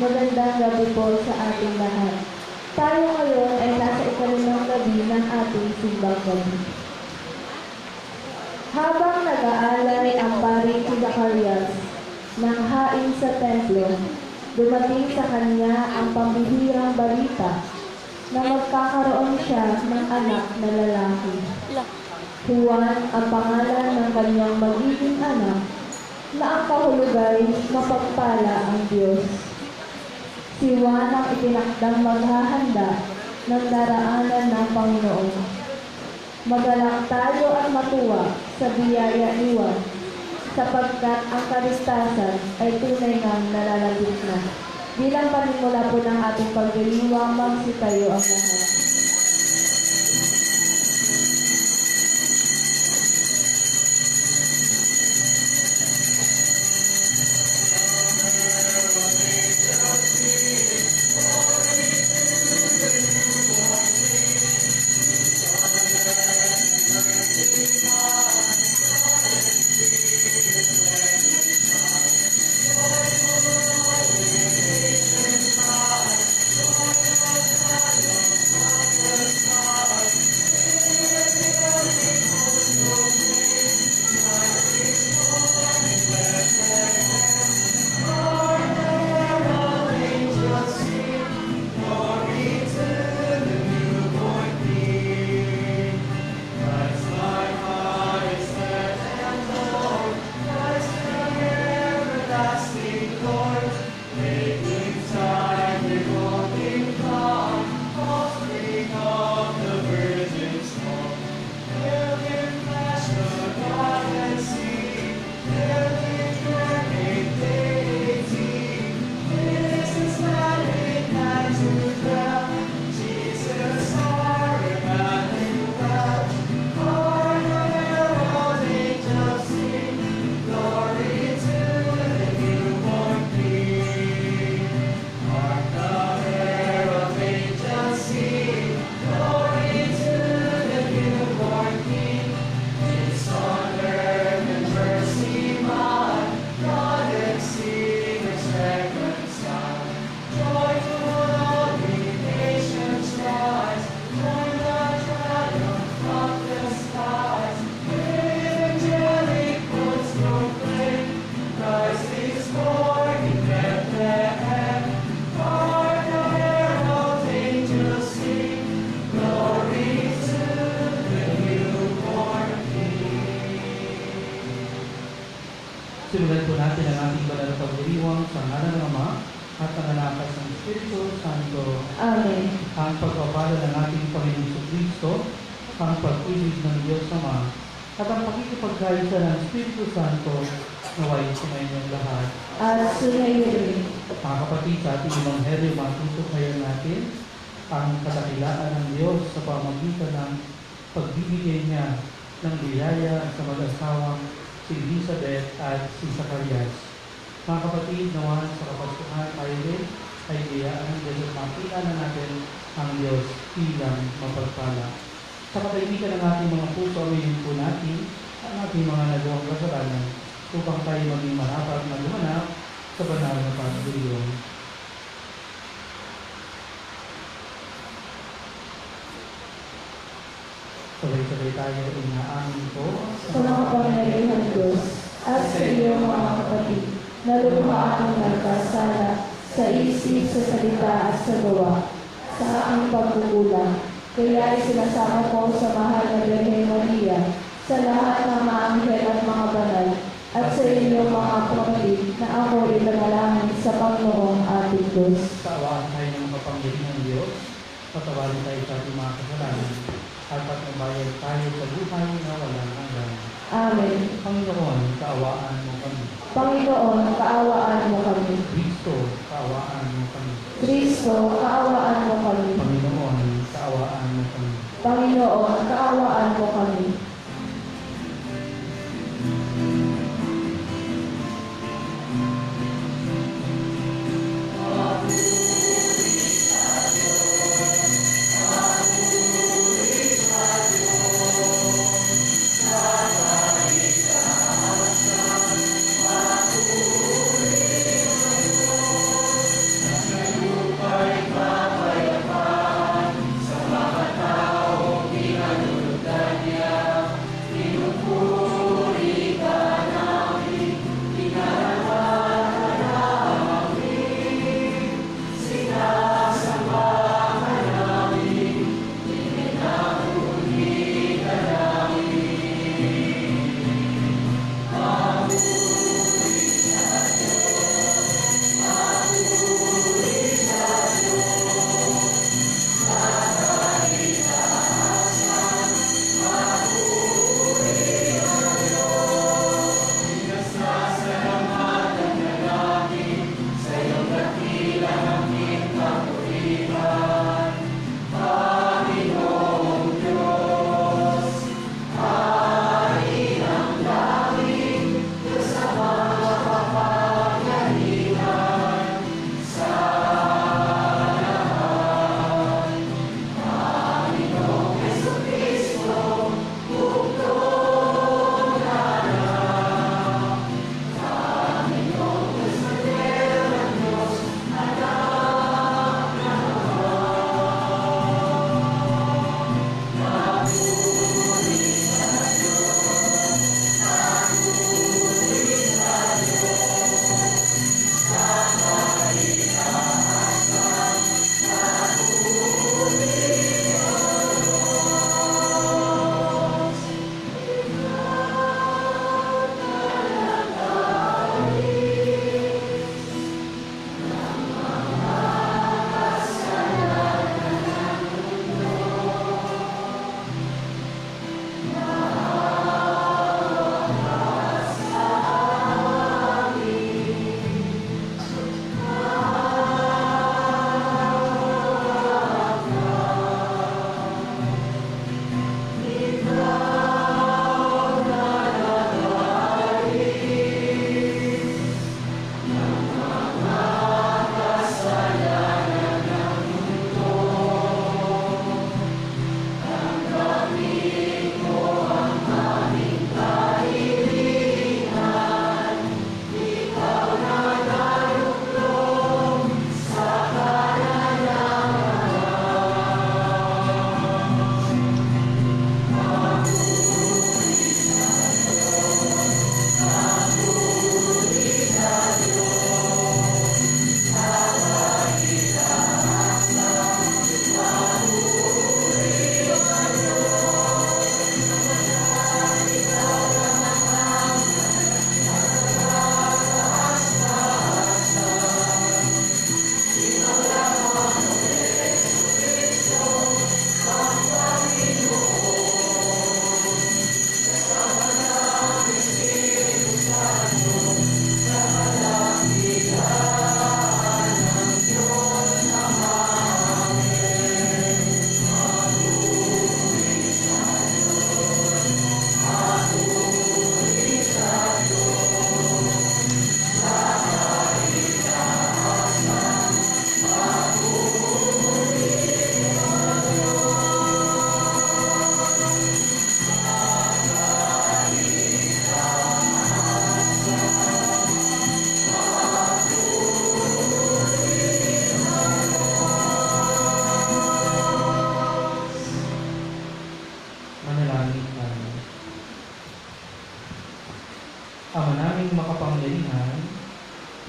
Magandang gabi po sa ating lahat. Tayo ngayon ay nasa ikalimang gabi ng ating simbang gabi. Habang nag-aalay ang pari si Zacarias ng hain sa templo, dumating sa kanya ang pambihirang balita na magkakaroon siya ng anak na lalaki. Juan ang pangalan ng kanyang magiging anak, na ang kahulugay mapagpala ang Diyos. Si Juan ang itinakdang maghahanda ng daraanan ng Panginoon. Magalak tayo at matuwa sa biyaya ni Juan, sapagkat ang kaligtasan ay tunay ngang nalalapit na. Bilang panimula po ng ating pagdiriwang, magsitayo ang lahat. Simulan po natin ang ating banal na pagdiriwang sa ngalan ng Ama at ng Anak at ng Espiritu Santo. Amen. Ang pagpapala ng ating Panginoon Kristo, ang pag-ibig ng Diyos Ama, at ang pakikipagkaisa ng Espiritu Santo naway sumayin lahat. At sunayin rin. Mga kapatid, sa ating Ebanghelyo, matutuklayan natin ang kadakilaan ng Diyos sa pamamagitan ng pagbibigay niya ng biyaya sa mag-asawang si Elizabeth at si Zacarias. Mga kapatid, nawan sa kapasukan tayo rin ay biyaan ng Diyos at makilala natin ang Diyos bilang mapagpala. Sa katahimikan ng ating mga puso, aminin po natin ang ating mga nagawang kasalanan upang tayo maging marapat na lumanap sa banal na pagdiriwang. Sabay-sabay tayo inaamin po Sa mga pangyayarihan Diyos at sa iyong mga kapatid, na luma akong nagkasala sa isip, sa salita at sa gawa, sa aking pagkukulang. Kaya ay sinasama ko sa mahal na Birhen Maria, sa lahat ng mga anghel at mga banal, at sa inyong mga kapatid, na ako ipanalangin sa Panginoong ating Diyos. Kaawaan tayo ng kapangyarihan ng Diyos, patawarin tayo sa ating mga kasalanan, at patnubayan tayo sa buhay na walang hanggan. Amen. Panginoon, kaawaan mo kami. Panginoon, kaawaan mo kami. Kristo, kaawaan mo kami. Kristo, kaawaan mo kami. Panginoon, kaawaan mo kami. Panginoon, kaawaan mo kami.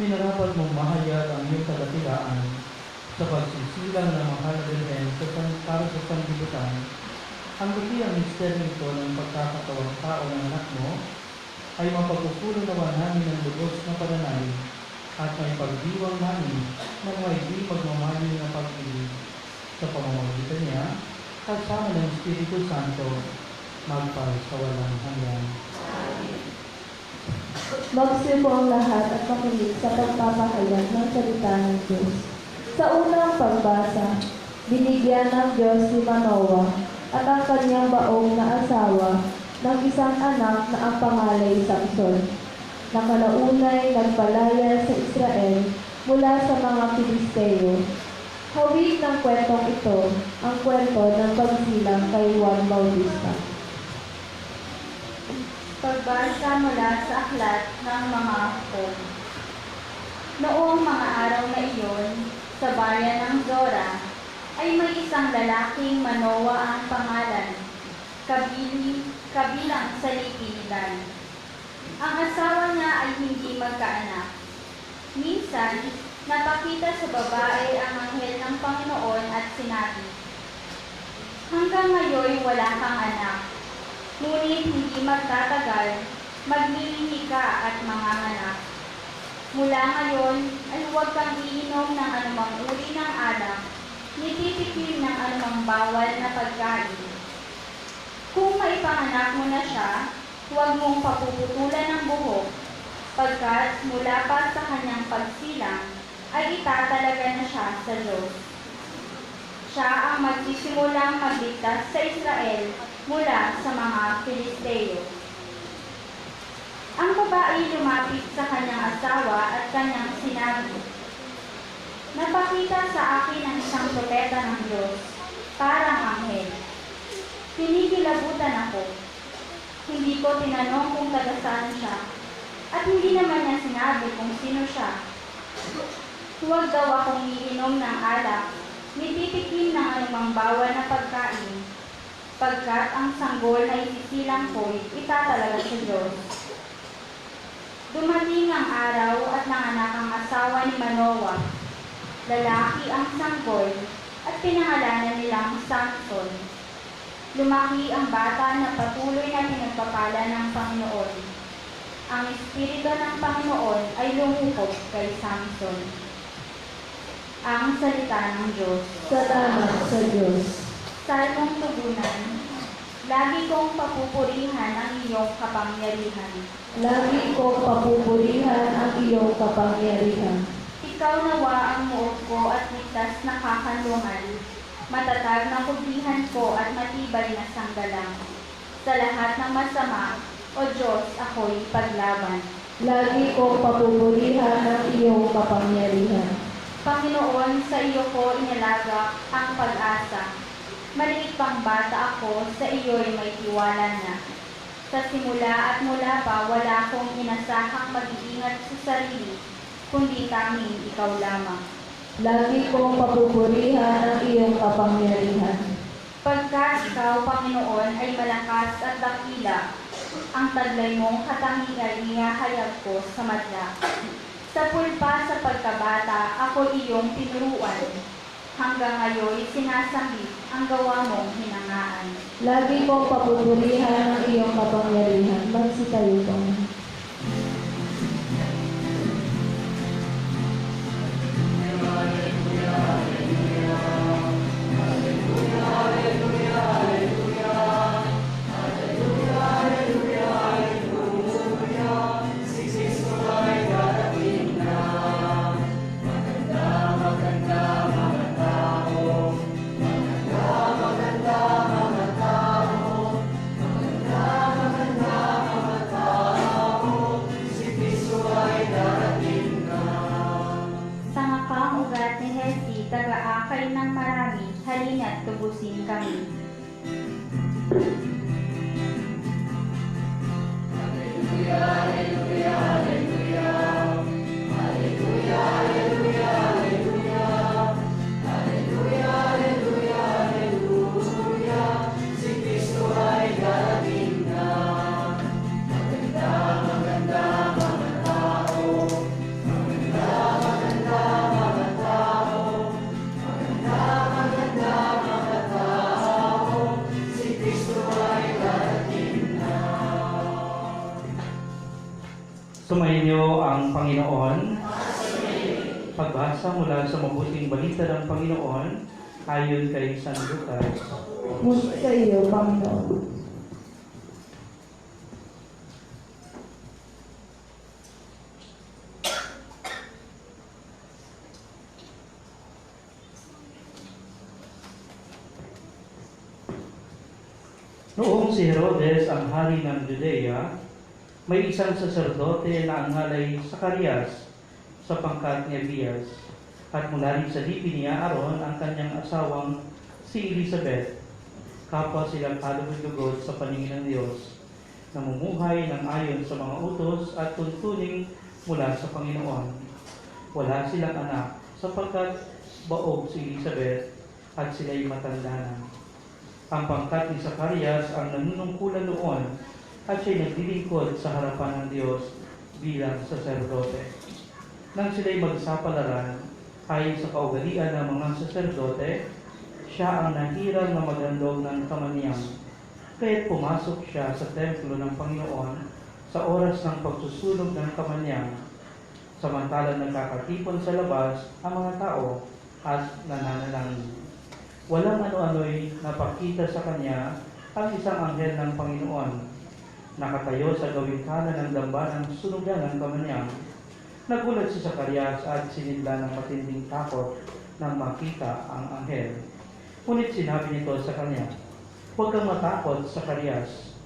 Minarapat mong mahayag ang iyong kadakilaan sa pagsisilang ng mahal na Birhen para sa sanlibutan. Ang dakilang misteryo ito ng pagkakatawang tao ng anak mo ay mapagkukulo naman namin ng lubos na pananalig at may pagdiwang namin ng may di magmamahal na pag-ibig sa pamamagitan niya kasama ng Espiritu Santo magpal sa walang hanggan. Magsipo ang lahat at makinig sa pagpapahayag ng salita ng Diyos. Sa unang pagbasa, binigyan ng Diyos si Manoah at ang kanyang baong na asawa ng isang anak na ang pangalay Samson, na kalaunay nagpalaya sa Israel mula sa mga Pilisteo. Hawig ng kwentong ito ang kwento ng pagsilang kay Juan Bautista. Pagbasa mula sa aklat ng mga hukbo. Noong mga araw na iyon, sa bayan ng Zora, ay may isang lalaking Manoah ang pangalan, kabilang sa lipidan. Ang asawa niya ay hindi magkaanak. Minsan, napakita sa babae ang anghel ng Panginoon at sinabi, "Hanggang ngayon wala kang anak. Ngunit hindi magtatagal, maglilihi ka at manganganak. Mula ngayon ay huwag kang iinom ng anumang uri ng alak, nititikim ng anumang bawal na pagkain. Kung maipanganak mo na siya, huwag mong papuputulan ng buhok, pagkat mula pa sa kanyang pagsilang ay itatalaga na siya sa Diyos. Siya ang magsisimulang magligtas sa Israel mula sa mga Filisteo." Ang babae lumapit sa kanyang asawa at kanyang sinabi, "Napakita sa akin ang isang propeta ng Diyos, parang anghel. Kinikilabutan ako. Hindi ko tinanong kung taga saan siya, at hindi naman niya sinabi kung sino siya. Huwag daw akong iinom ng alak, nititikim ng anumang bawal na pagkain, pagkat ang sanggol na isisilang ko'y itatalaga sa Diyos." Dumating ang araw at nanganak ang asawa ni Manoah. Lalaki ang sanggol at pinangalanan nilang Samson. Lumaki ang bata na patuloy na pinagpapala ng Panginoon. Ang Espiritu ng Panginoon ay lumukop kay Samson. Ang salita ng Diyos. Salamat sa Diyos. Salmong tugunan. Lagi kong papupurihan ang iyong kapangyarihan. Lagi kong papupurihan ang iyong kapangyarihan. Ikaw nawa ang muog ko at ligtas na kakanlungan, matatag na kublihan ko at matibay na sanggalang. Sa lahat ng masama, O Diyos, ako'y paglaban. Lagi kong papupurihan ang iyong kapangyarihan. Panginoon, sa iyo ko inalaga ang pag-asa. Maliit pang bata ako, sa iyo'y may tiwala na. Sa simula at mula pa, wala akong inasahang mag-iingat sa sarili, kundi tanging ikaw lamang. Lagi kong papupurihan ang iyong kapangyarihan. Pagkat ikaw, Panginoon, ay malakas at dakila, ang taglay mong katangian niyahayag ko sa madla. Sa pulpa sa pagkabata, ako iyong tinuruan. Hanggang ngayon, sinasambit ang gawa mong hinangaan. Lagi kong papupurihan ang iyong kapangyarihan. Magsitayo po. Taga-akay ng marami, halina't tubusin kami. Sumainyo ang Panginoon. Pagbasa mula sa mabuting balita ng Panginoon ayon kay San Lucas. Muli sa iyo, Panginoon. Noong si Herodes ang hari ng Judea, may isang saserdote na ang ngalay Zacarias sa pangkat ni Abias, at mula rin sa lipi ni Aaron ang kanyang asawang si Elizabeth. Kapwa silang kalugod-lugod sa paningin ng Diyos, namumuhay ng ayon sa mga utos at tuntuning mula sa Panginoon. Wala silang anak sapagkat baog si Elizabeth at sila'y matanda na. Ang pangkat ni Zacarias ang nanunungkulan noon at siya'y naglilingkod sa harapan ng Diyos bilang saserdote. Nang sila'y magsapalaran, ayon sa kaugalian ng mga saserdote, siya ang nahirang na maghandog ng kamaniyang. Kaya't pumasok siya sa templo ng Panginoon sa oras ng pagsusunog ng kamaniyang, samantalang nagkakatipon sa labas ang mga tao at nananalangin. Walang ano-ano'y napakita sa kanya ang isang anghel ng Panginoon. Nakatayo sa gawing kanan ng damba ng sunugan ng kamaniyang. Nagulat si Zacarias at sinidla ng matinding takot nang makita ang anghel. Ngunit sinabi nito sa kanya, "Huwag kang matakot, Zacarias.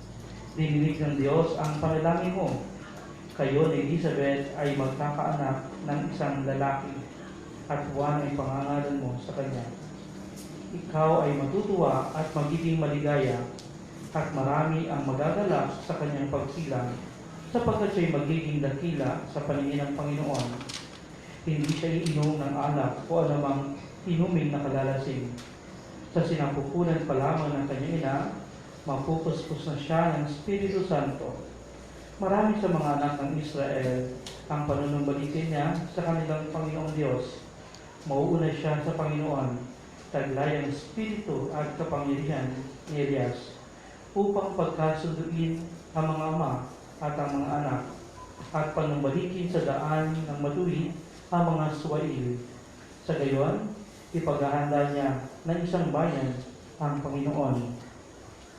Dininig ng Diyos ang panalangin mo. Kayo ni Elizabeth ay magkakaanak ng isang lalaki, at Juan ay pangangalan mo sa kanya. Ikaw ay matutuwa at magiging maligaya, at marami ang magagalak sa kanyang pagsilang, sapagkat siya'y magiging dakila sa paningin ng Panginoon. Hindi siya iinom ng alak o anumang inuming na kalalasing. Sa sinapupunan pa lamang ng kanyang ina, mapupuspos na siya ng Espiritu Santo. Marami sa mga anak ng Israel ang panunumbalikin niya sa kanilang Panginoong Diyos. Mauuna siya sa Panginoon, taglay ang Espiritu at kapangyarihan ni Elias, upang pagkasunduin ang mga ama at ang mga anak, at panumbalikin sa daan ng matuwid ang mga suwail. Sa gayon, ipaghahanda niya ng isang bayan ang Panginoon."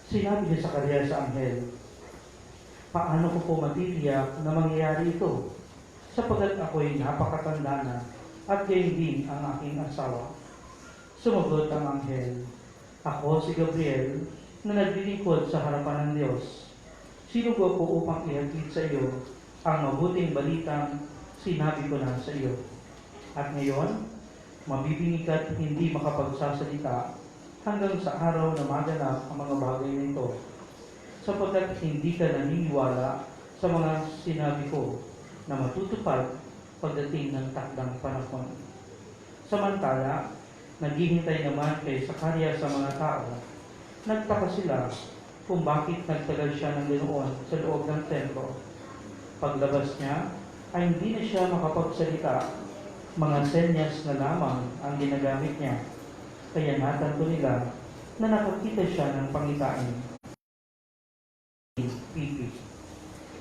Sinabi ni Zacarias sa anghel, "Paano ko po matitiyak na mangyayari ito? Sapagkat ako'y napakatanda na, at gayon din ang aking asawa." Sumagot ang anghel, "Ako si Gabriel na naglilingkod sa harapan ng Diyos. Sino ko po upang ihatid sa iyo ang mabuting balitang sinabi ko na sa iyo? At ngayon, mabibinig at hindi makapagsasalita hanggang sa araw na maganap ang mga bagay nito, sapagkat hindi ka naniniwala sa mga sinabi ko na matutupad pagdating ng takdang panahon." Samantala, naghihintay naman kay Zacarias sa mga tao. Nagtaka sila kung bakit nagtagal siya ng ganoon sa loob ng templo. Paglabas niya, ay hindi na siya makapagsalita. Mga senyas na lamang ang ginagamit niya. Kaya natanto nila na nakakita siya ng pangitain. Pipi.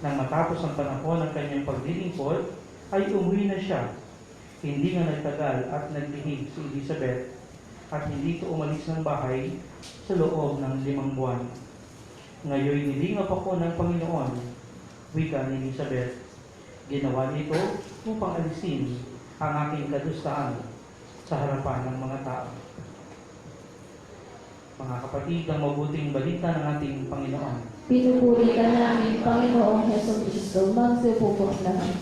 Nang matapos ang panahon ng kanyang paglilingkod, ay umuwi na siya. Hindi nga nagtagal at naglihig si Elizabeth, at hindi ito umalis ng bahay sa loob ng 5 buwan. "Ngayon nilingap ako ng Panginoon," wika ni Elizabeth. "Ginawa nito upang alisin ang aking kadustahan sa harapan ng mga tao." Mga kapatid, ang mabuting balita ng ating Panginoon. Pinupuri ka namin, Panginoong Hesus Kristo, magsupupos naman.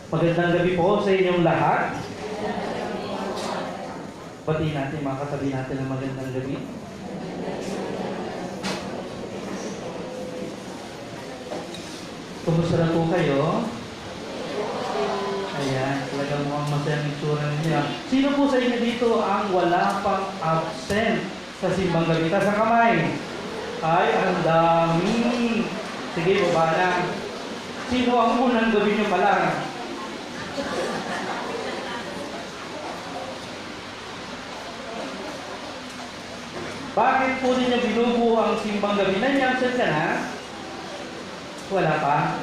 Magandang gabi po sa inyong lahat. Batiin natin mga katabi natin ng magandang gabi. Kumusta na po kayo? Ayan, talagang mukhang masayang itsura ninyo. Sino po sa inyo dito ang wala pang absent sa simbang gabi? Taas ang kamay. Ay, ang dami. Sige, baba na. Sino ang unang gabi nyo pala? Bakit po ninyo binubuo ang simbang gabi? Nandiyan ka na? Wala pa?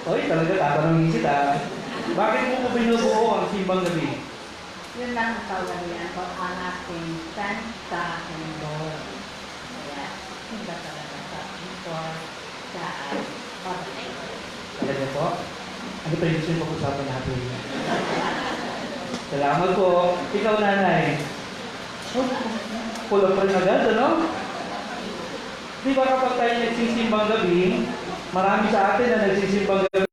Oy, talaga tatanungin kita. Bakit mo po binubuo ang simbang gabi? Yun lang ang kaugalian ko ang ating Santa Endor. Kaya, hindi talaga sa Endor sa Orte. Talaga po? Ano pa yung gusto yung pag-usapan natin? Salamat po. Ikaw, nanay. Oh, pulang pa rin agad, ano? Di ba kapag tayo nagsisimbang gabi, marami sa atin na nagsisimbang gabi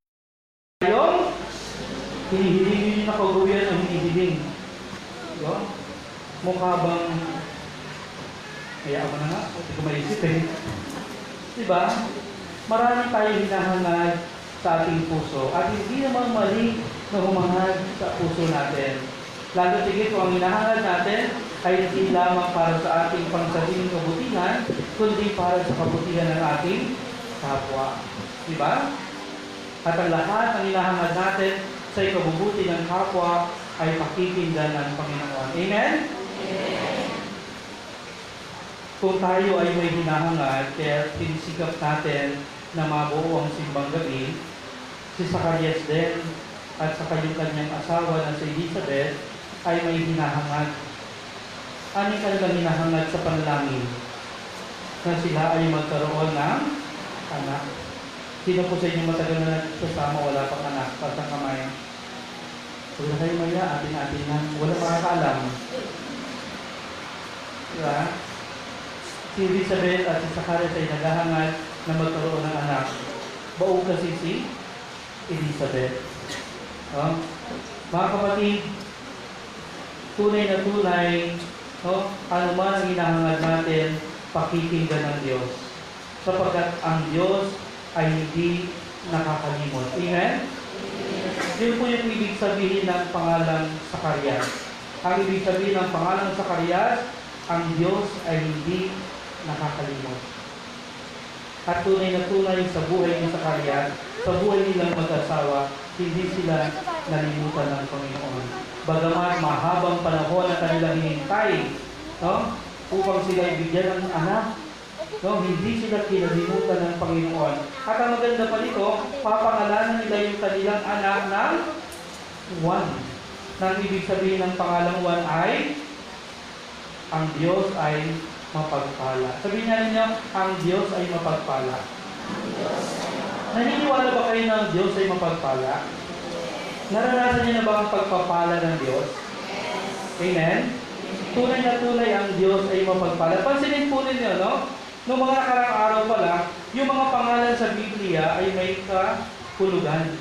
yung hinihiling yung nakagawian o hinihiling. Diba? Mukha bang kaya ako na nga, hindi ko maisip eh. Diba? Marami tayo hinahangad sa ating puso at hindi naman mali na humangad sa puso natin. Lalo tigit kung ang hinahangad natin ay hindi lamang para sa ating pangsariling kabutihan, kundi para sa kabutihan ng ating kapwa. Diba? At ang lahat ng hinahangad natin sa ikabubuti ng kapwa ay pakikinggan ng Panginoon. Amen? Kung tayo ay may hinahangad, kaya pinisikap natin na mabuo ang simbang gabi, si Zacarias din at sa kanyang asawa na si Elizabeth ay may hinahangad. Ano yung kanilang hinahangad sa panalangin? Na sila ay magkaroon ng anak. Sino po sa inyo matagal na nagsasama wala pang anak? Pasang kamay. Huwag na kayo maya, atin-atin na. Wala makakaalam. Diba? Si Elizabeth at si Zacarias ay naghahangad na magkaroon ng anak. Baog kasi si Elizabeth. Mga kapatid, tunay na tunay, ano man ang hinahangad natin, pakikinggan ng Diyos. Sapagkat ang Diyos ay hindi nakakalimot. Amen? Yun po yung ibig sabihin ng pangalang Zacarias. Ang ibig sabihin ng pangalang Zacarias, ang Diyos ay hindi nakakalimot. At tunay na tunay sa buhay ni Zacarias, sa buhay nilang mag-asawa, hindi sila nalimutan ng Panginoon. Bagamat mahabang panahon na kanilang hinintay, upang sila ibigyan ng anak, hindi sila kinalimutan ng Panginoon. At ang maganda pa dito, papangalanan nila yung kanilang anak ng Juan. Nang ibig sabihin ng pangalang Juan ay, ang Diyos ay mapagpala. Sabihin nga ninyo, ang Diyos ay mapagpala. Naniniwala ba kayo na ang Diyos ay mapagpala? Naranasan niyo na ba ang pagpapala ng Diyos? Amen? Tunay na tunay ang Diyos ay mapagpala. Pansinin po ninyo, no? Noong mga nakarang araw pala, yung mga pangalan sa Biblia ay may kahulugan.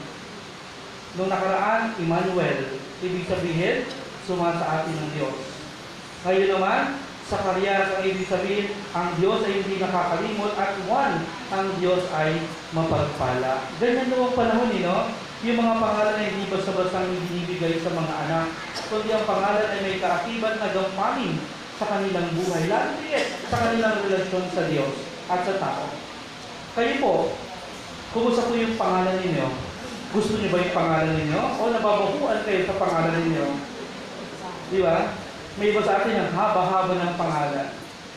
Noong nakaraan, Emmanuel. Ibig sabihin, sumasa atin ng Diyos. Ngayon naman, Zacarias, ang ibig sabihin, ang Diyos ay hindi nakakalimot at Juan, ang Diyos ay mapagpala. Ganyan noong panahon, no? Yung mga pangalan ay hindi basta-basta binibigay sa mga anak, kundi ang pangalan ay may kaakibat na gampanin sa kanilang buhay, lalo sa kanilang relasyon sa Diyos at sa tao. Kayo po, kumusta po yung pangalan ninyo? Gusto niyo ba yung pangalan ninyo? O nababahuan kayo sa pangalan ninyo? Di ba? May iba sa atin ang haba-haba ng pangalan.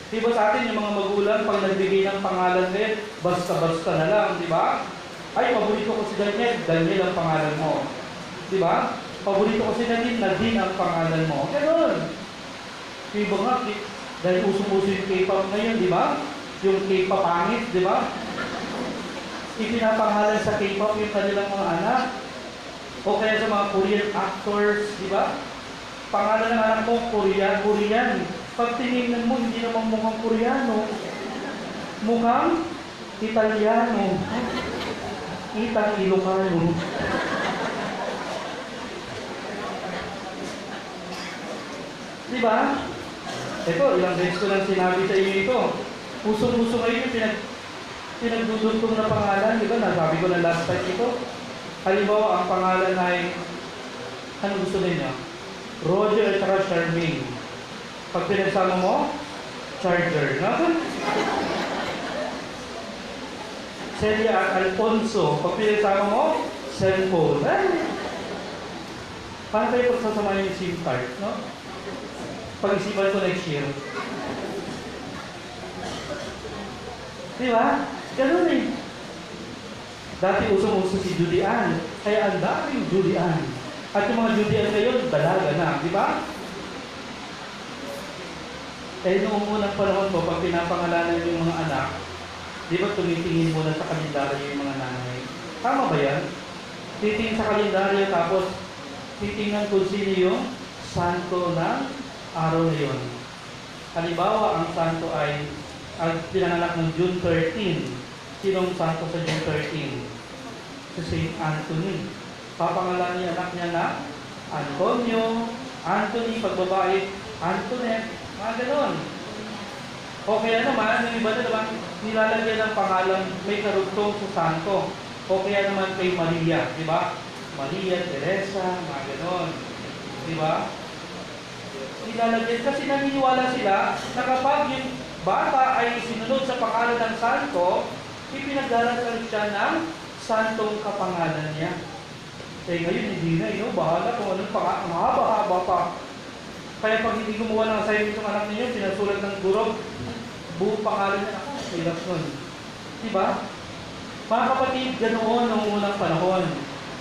Di ba sa atin yung mga magulang, pag nagbigay ng pangalan din, basta-basta na lang, di ba? Ay, paborito ko si Daniel, Daniel ang pangalan mo. Di ba? Paborito ko si Nadine ang pangalan mo. Ganun. Yung iba nga, dahil usong-uso yung K-pop ngayon, di ba? Yung K-pop pangit, di ba? Ipinapangalan sa K-pop yung kanilang mga anak. O kaya sa mga Korean actors, di ba? Pangalan ng anak mo, Korean. Pag tinignan mo, hindi naman mukhang Koreano. Mukhang Italiano. Itang Ilocano. Di ba? Ito, ilang beses ko lang sinabi sa inyo ito. Puso-puso ngayon yung pinagdudugtong na pangalan. Di ba? Nasabi ko na last time ito. Halimbawa, ang pangalan ay, ano gusto ninyo? Roger at saka Charmaine. Pag pinagsama mo, Charger. No? Celia at Alfonso. Pag pinagsama mo, cellphone. Paano tayo pagsasamahin yung SIM card? No? Pag-isipan ko next year. Di ba? Ganun eh. Dati usong-uso si Julian, kaya ang daming Julian. At yung mga Julian ngayon, dalaga na, di ba? Eh, noong unang panahon po, pag pinapangalanan yung mga anak, di ba tumitingin muna sa kalendaryo yung mga nanay? Tama ba yan? Titingin sa kalendaryo, tapos titingnan kung sino yung santo ng araw na yun. Halimbawa, ang santo ay ang pinanganak ng June 13. Sinong santo sa June 13? Si Saint Anthony. Papangalanan niya anak niya na Antonio, Anthony, pagbabae, Antoinette, mga ganon. O kaya naman, yung iba na naman, nilalagyan ng pangalan may karugtong sa santo. O kaya naman kay Maria, di ba? Maria, Teresa, mga ganon. Di ba? Nilalagyan kasi naniniwala sila na kapag yung bata ay sinunod sa pangalan ng santo, ipinagdarasal siya ng santong kapangalan niya. Eh ngayon, hindi na, bahala kung anong pangalan, mahaba-haba pa. Kaya pag hindi gumawa ng assignment yung anak ninyo, sinasulat ng guro, buong pangalan niya, ako, hirap nun. Diba? Mga kapatid, ganoon noong unang panahon.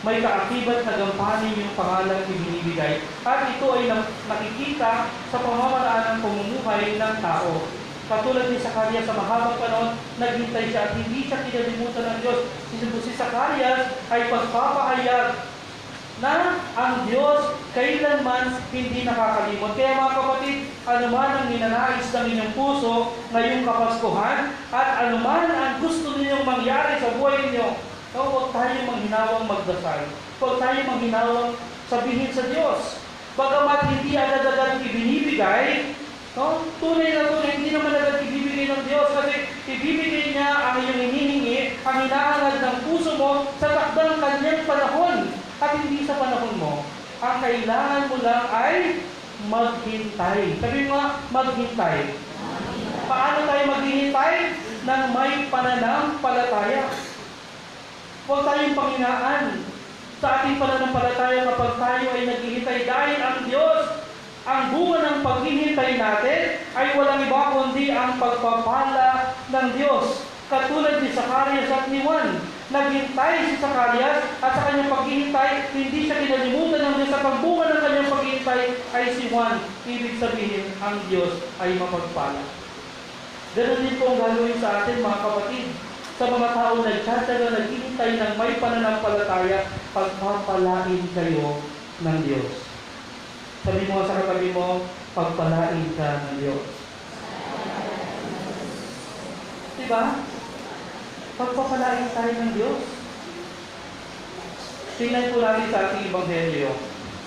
May kaakibat na gampanin yung pangalang ibinibigay. At ito ay nakikita sa pamamaraan ng pamumuhay ng tao. Katulad ni Zacarias sa mahabang panahon, naghintay siya at hindi siya kinalimutan ng Diyos. Si Zacarias ay pagpapahayag na ang Diyos kailanman hindi nakakalimot. Kaya mga kapatid, anuman ang ninanais ng inyong puso ngayong Kapaskuhan at anuman ang gusto ninyong mangyari sa buhay ninyo, huwag tayong manghinawang magdasal. Huwag tayong manghinawang sabihin sa Diyos. Bagamat hindi agad-agad ibinibigay, tunay na tunay, hindi naman agad ibibigay ng Diyos kasi ibibigay niya ang iyong hinihingi, ang hinahangad ng puso mo sa takdang kanyang panahon at hindi sa panahon mo. Ang kailangan mo lang ay maghintay. Sabi mo nga, maghintay. Paano tayo maghihintay? Nang may pananampalataya. Huwag tayong panghinaan sa ating pananampalataya kapag tayo ay naghihintay dahil ang Diyos, ang bunga ng paghihintay natin ay walang iba kundi ang pagpapala ng Diyos. Katulad ni Zacarias at ni Juan, naghintay si Zacarias at sa kanyang paghihintay, hindi siya kinalimutan ng Diyos. At ang bunga ng kanyang paghihintay ay si Juan. Ibig sabihin, ang Diyos ay mapagpala. Ganun din po ang gagawin sa atin, mga kapatid. Sa mga taong nagtsatsaga, naghihintay ng may pananampalataya, pagpapalain kayo ng Diyos. Sabi mo sa katabi mo, pagpalain ka ng Diyos. Diba? Pagpapalain tayo ng Diyos. Tingnan po natin sa ating Ebanghelyo.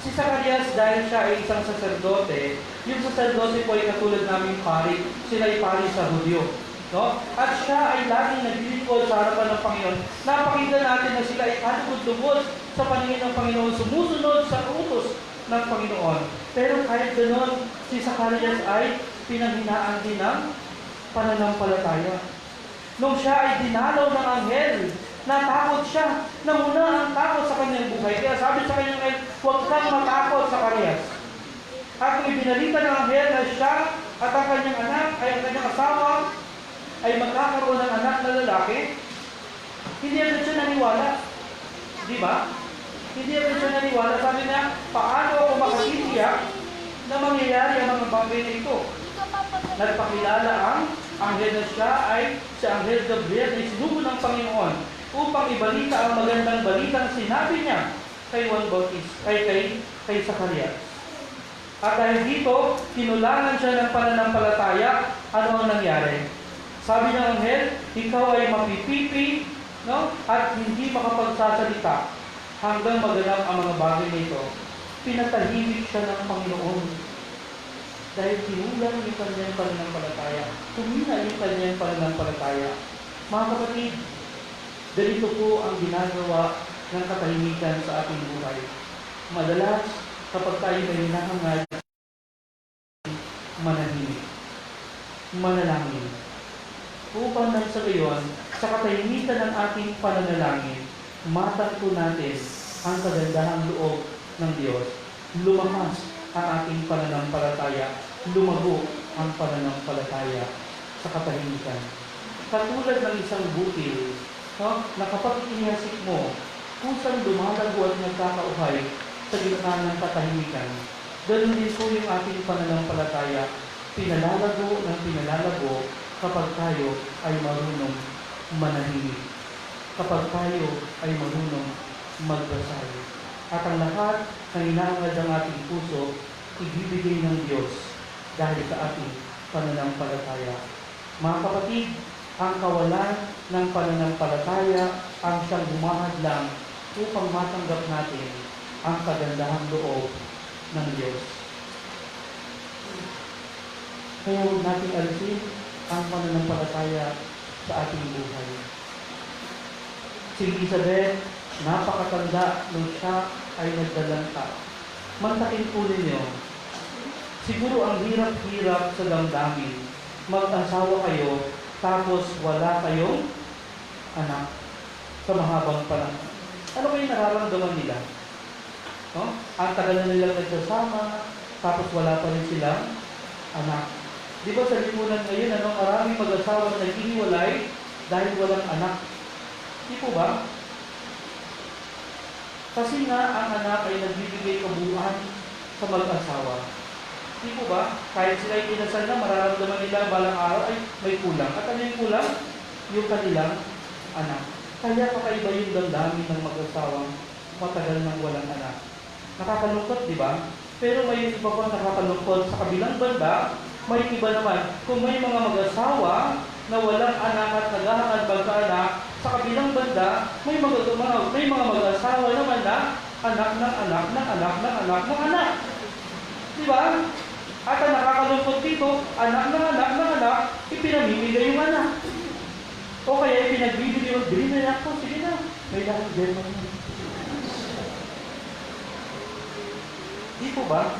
Si Zacarias, dahil siya ay isang saserdote, yung saserdote po ay katulad naming pari, sila ay pari sa Hudyo. No? At siya ay laging naglilingkod sa harapan ng Panginoon. Napakita natin na sila ay kalugod-lugod sa paningin ng Panginoon, sumusunod sa utos ng Panginoon. Pero kahit ganoon, si Zacarias ay pinanghinaan din ng pananampalataya. Nung siya ay dinalaw ng anghel, natakot siya. Namuna ang takot sa kanyang buhay. Kaya sabi sa kanyang anghel, huwag kang matakot, Zacarias. At kung ibinalita ng anghel na siya at ang kanyang anak ay ang kanyang asawa ay magkakaroon ng anak na lalaki, hindi agad siya naniwala. Di ba? Hindi agad siya naniwala. Sabi niya, paano ako makatitiyak na mangyayari ang mga bagay na ito? Nagpakilala ang anghel na siya ay si Anghel Gabriel na isinugo ng Panginoon upang ibalita ang magandang balitang sinabi niya kay Juan Bautista, kay Zacarias. At dahil dito, kinulangan siya ng pananampalataya, ano ang nangyari? Sabi ng anghel, ikaw ay mapipipi, no? At hindi makapagsasalita hanggang maganap ang mga bagay nito. Pinatahimik siya ng Panginoon dahil kinulang yung kanyang pananampalataya. Tumina yung kanyang pananampalataya. Mga kapatid, ganito po ang ginagawa ng katahimikan sa ating buhay. Madalas, kapag tayo may hinahangad, manahimik, manalangin. Upang nang sa gayon, sa katahimikan ng ating pananalangin, matagpo natin ang kagandahang loob ng Diyos. Lumakas ang ating pananampalataya, lumago ang pananampalataya sa katahimikan. katulad ng isang butil, no? Na kapag inihasik mo, kusang lumalago at nagkakauhay sa gitna ng katahimikan. Ganun din po yung ating pananampalataya, pinalalago ng pinalalago kapag tayo ay marunong manahimik, kapag tayo ay marunong magdasal. At ang lahat ng inaangad ng ating puso, ibibigay ng Diyos dahil sa ating pananampalataya. Mga kapatid, ang kawalan ng pananampalataya ang siyang humahadlang upang matanggap natin ang kagandahang loob ng Diyos. Kaya huwag natin alisin ang pananampalataya sa ating buhay. Si Elizabeth, napakatanda nung siya ay nagdalanta. Mantakin po ninyo, siguro ang hirap-hirap sa damdamin. Mag-asawa kayo, tapos wala kayong anak sa mahabang panahon. Ano ba yung nararamdaman nila? No? Ang tagal na nilang nagsasama, tapos wala pa rin silang anak. Di ba sa lipunan ngayon, maraming mag-asawa na naghihiwalay dahil walang anak? Di po ba? Kasi nga ang anak ay nagbibigay kabuuan sa mag-asawa. Di po ba? Kahit sila ay kinasal na, mararamdaman nila balang araw ay may kulang. At ano yung kulang? Yung kanilang anak. Kaya kakaiba yung damdamin ng mag-asawang matagal nang walang anak. Nakakalungkot, di ba? Pero may iba pang nakakalungkot. Sa kabilang banda, may iba naman. Kung may mga mag-asawa na walang anak at naghahangad magkaanak, sa kabilang banda, may mga mag-asawa naman na anak ng anak ng anak ng anak ng anak. Di ba? At ang nakakalungkot dito, anak ng anak ng anak, ipinamimigay yung anak. O kaya ipinagbibili yung bili na anak ko, sige na, may lahat German mo. Di po ba?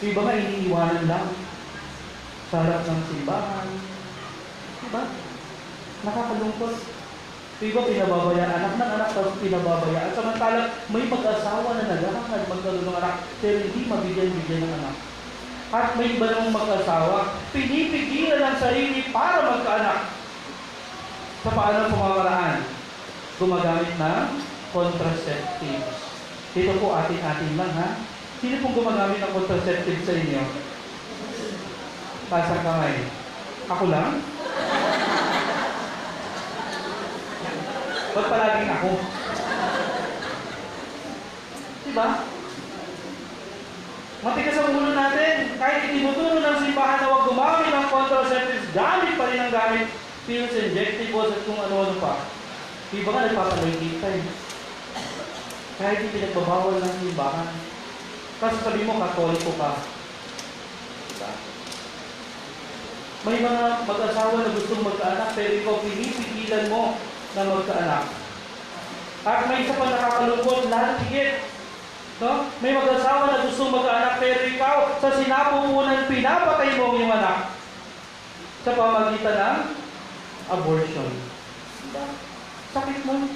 Iba nga iniiwanan lang sa harap ng simbahan. Di ba? Nakakalungkot. Iba pinababayaan, anak ng anak, tapos pinababayaan. Samantalang may mag-asawa na naghahangad magkaroon ng anak, pero hindi mabigyan-bigyan ng anak. At may iba namang mag-asawa, pinipigilan ang sarili para magkaanak. Sa paanong pamamaraan? Gumagamit ng contraceptives. Ito po atin-atin lang, ha? Sino pong gumagamit ng contraceptives sa inyo? Taas ang kamay. Ako lang? Ba't palaging ako? Diba? Matigas ang ulo natin. Kahit itinuturo ng simbahan na huwag gumamit ng contraceptives, gamit pa rin ang gamit. Pills, injectables, at kung ano-ano pa. Iba nga nagpapalaygit tayo. Kahit ipinagbabawal ng simbahan. Kasi sabi mo, katoliko ka. Diba? May mga mag-asawa na gustong magkaanak, pero ikaw pinipigilan mo na magkaanak. At may isa pa nakakalungkot, lahat higit. No? May mag-asawa na gustong magkaanak, pero ikaw, sa sinapupunan, pinapatay mo ang iyong anak. Sa pamagitan ng abortion. Diba? Sakit mo.